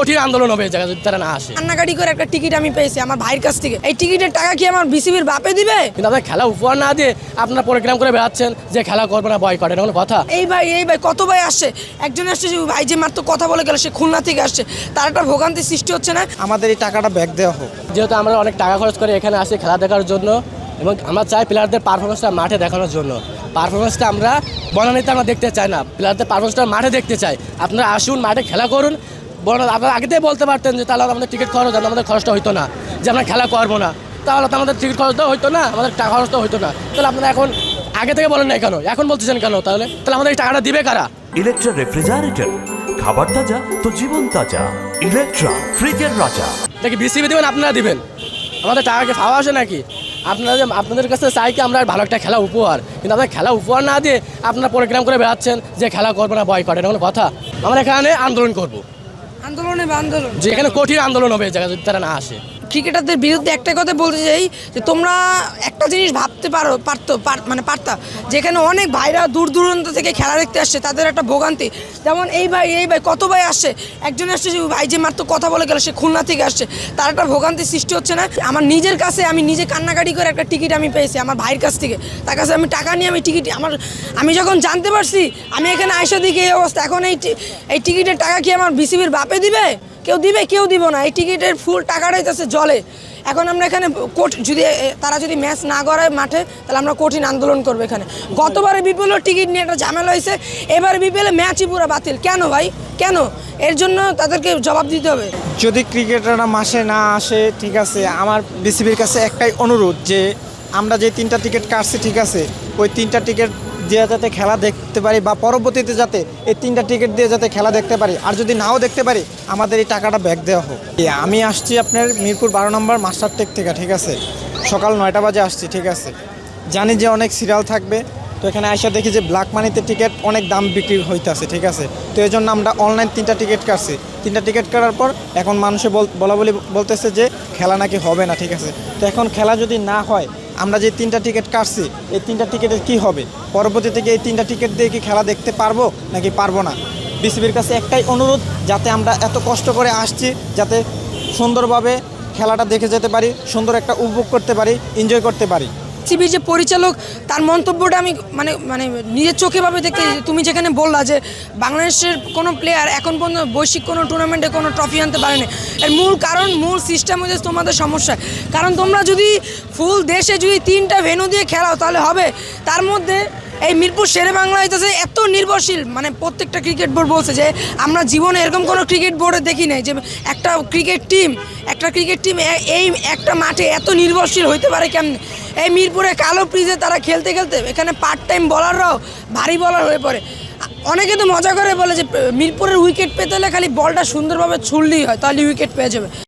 কঠিন আন্দোলন হবে এই জায়গায় যদি তারা না আসে। কান্নাকাটি করে একটা টিকিট আমি পেয়েছি আমার ভাইয়ের কাছ থেকে। এই টিকিটের টাকা কি আমার বিসিবির বাপে দিবে? কিন্তু আপনার খেলা উপহার না দিয়ে আপনার প্রোগ্রাম করে বেড়াচ্ছেন যে খেলা করবে না, বয়কট, এটা কোনো কথা? এই ভাই কত ভাই আসছে, একজন আসছে যে ভাই যে মাত্র কথা বলে গেল সে খুলনা থেকে আসছে, তার একটা ভোগান্তি সৃষ্টি হচ্ছে না? আমাদের এই টাকাটা ব্যাক দেওয়া হোক। যেহেতু আমরা অনেক টাকা খরচ করে এখানে আসি খেলা দেখার জন্য, এবং আমরা চাই প্লেয়ারদের পারফরমেন্সটা মাঠে দেখানোর জন্য। পারফরমেন্সটা আমরা বনানীতে আমরা দেখতে চাই না, প্লেয়ারদের পারফরমেন্সটা মাঠে দেখতে চাই। আপনারা আসুন, মাঠে খেলা করুন। আপনারা আগে থেকে বলতে পারতেন যে তাহলে আমাদের টিকিট খরচ, আমাদের খরচটা হইতো না, যে আমরা খেলা করবো না, তাহলে তো আমাদের টিকিট খরচটাও হইতো না, আমাদের টাকা খরচটা হইতো না। তাহলে আপনারা এখন আগে থেকে বলেন না কেন, এখন বলতেছেন কেন? তাহলে আমাদের এই টাকাটা দিবে কারা? ইলেকট্রা রেফ্রিজারেটর, খাবার তাজা তো জীবন তাজা। ইলেকট্রা, ফ্রিজের রাজা। নাকি বিসিবি দেবেন, আপনারা দিবেন? আমাদের টাকাকে খাওয়া আসে নাকি? আপনাদের কাছে চাই কি আমরা ভালো একটা খেলা উপহার, কিন্তু আপনার খেলা উপহার না দিয়ে আপনারা প্রোগ্রাম করে বেড়াচ্ছেন যে খেলা করবো না, বয়কট, এটা কোনো কথা? আমরা এখানে আন্দোলন করবো, আন্দোলন যে এখানে কঠিন আন্দোলন হবে এই জায়গায় যদি তারা না আসে। ক্রিকেটারদের বিরুদ্ধে একটা কথা বলতে চাই যে তোমরা একটা জিনিস ভাবতে পারতা, যেখানে অনেক ভাইরা দূর দূরান্ত থেকে খেলা দেখতে আসছে, তাদের একটা ভোগান্তি। যেমন এই ভাই কত ভাই আসছে, একজন আসছে যে ভাই যে মাত্র কথা বলে গেল সে খুলনা থেকে আসছে, তার একটা ভোগান্তি সৃষ্টি হচ্ছে না? আমার নিজের কাছে আমি নিজে কান্নাকাটি করে একটা টিকিট আমি পেয়েছি আমার ভাইয়ের কাছ থেকে, তার কাছে আমি টাকা নিয়ে আমি টিকিট আমি যখন জানতে পারছি, আমি এখানে আইসা দিকে এই অবস্থা। এখন এই টিকিটের টাকা কি আমার বিসিবির বাপে দিবে? কেউ দিবে? কেউ দিব না। এই টিকিটের ফুল টাকাটাই যাচ্ছে জলে। এখন আমরা এখানে তারা যদি ম্যাচ না করায় মাঠে, তাহলে আমরা কঠিন আন্দোলন করবো এখানে। গতবারে বিপিএল টিকিট নিয়ে একটা ঝামেলা হয়েছে, এবারে বিপিএল ম্যাচই পুরো বাতিল। কেন ভাই, কেন? এর জন্য তাদেরকে জবাব দিতে হবে। যদি ক্রিকেটাররা মাসে না আসে, ঠিক আছে, আমার বিসিবির কাছে একটাই অনুরোধ যে আমরা যে 3টা টিকিট কাটছি, ঠিক আছে, ওই 3টা টিকিট দিয়ে যাতে খেলা দেখতে পারি, বা পরবর্তীতে যাতে এই 3টা টিকিট দিয়ে যাতে খেলা দেখতে পারি। আর যদি নাও দেখতে পারি, আমাদের এই টাকাটা ব্যাক দেওয়া হোক। আমি আসছি আপনার মিরপুর 12 নম্বর মাস্টার টেক থেকে, ঠিক আছে, সকাল 9টা বাজে আসছি, ঠিক আছে। জানি যে অনেক সিরিয়াল থাকবে, তো এখানে আইসা দেখি যে ব্ল্যাক মানিতে টিকিট অনেক দাম বিক্রি হইতেছে, ঠিক আছে। তো এই জন্য আমরা অনলাইন 3টা টিকিট কাটছি। 3টা টিকিট কাটার পর এখন মানুষে বলতেছে যে খেলা নাকি হবে না, ঠিক আছে। তো এখন খেলা যদি না হয়, আমরা যে 3টা টিকিট কাটছি, এই 3টা টিকিটের কি হবে? পরবর্তী থেকে এই 3টা টিকিট দিয়ে কি খেলা দেখতে পারবো নাকি পারবো না? বিসিবির কাছে একটাই অনুরোধ, যাতে আমরা এত কষ্ট করে আসছি, যাতে সুন্দরভাবে খেলাটা দেখে যেতে পারি, সুন্দর একটা উপভোগ করতে পারি, এনজয় করতে পারি। বিসিবির যে পরিচালক, তার মন্তব্যটা আমি মানে নিজের চোখেভাবে দেখতে, তুমি যেখানে বললা যে বাংলাদেশের কোনো প্লেয়ার এখন পর্যন্ত বৈশ্বিক কোনো টুর্নামেন্টে কোনো ট্রফি আনতে পারেনি, এর মূল সিস্টেম হচ্ছে তোমাদের সমস্যা। কারণ তোমরা যদি ফুল দেশে যদি 3টা ভেন্যু দিয়ে খেলাও, তাহলে হবে। তার মধ্যে এই মিরপুর শেরে বাংলা হইতেছে এত নির্ভরশীল, মানে প্রত্যেকটা ক্রিকেট বোর্ড বলছে যে আমরা জীবনে এরকম কোনো ক্রিকেট বোর্ডে দেখি নাই যে একটা ক্রিকেট টিম এই একটা মাঠে এত নির্ভরশীল হইতে পারে কেমনে। এই মিরপুরে কালো পিচে তারা খেলতে এখানে পার্ট টাইম বলাররাও ভারী বলার হয়ে পড়ে। অনেকে তো মজা করে বলে যে মিরপুরের উইকেট পেতে হলে খালি বলটা সুন্দরভাবে ছুড়লেই হয়, তাহলে উইকেট পেয়ে যাবে।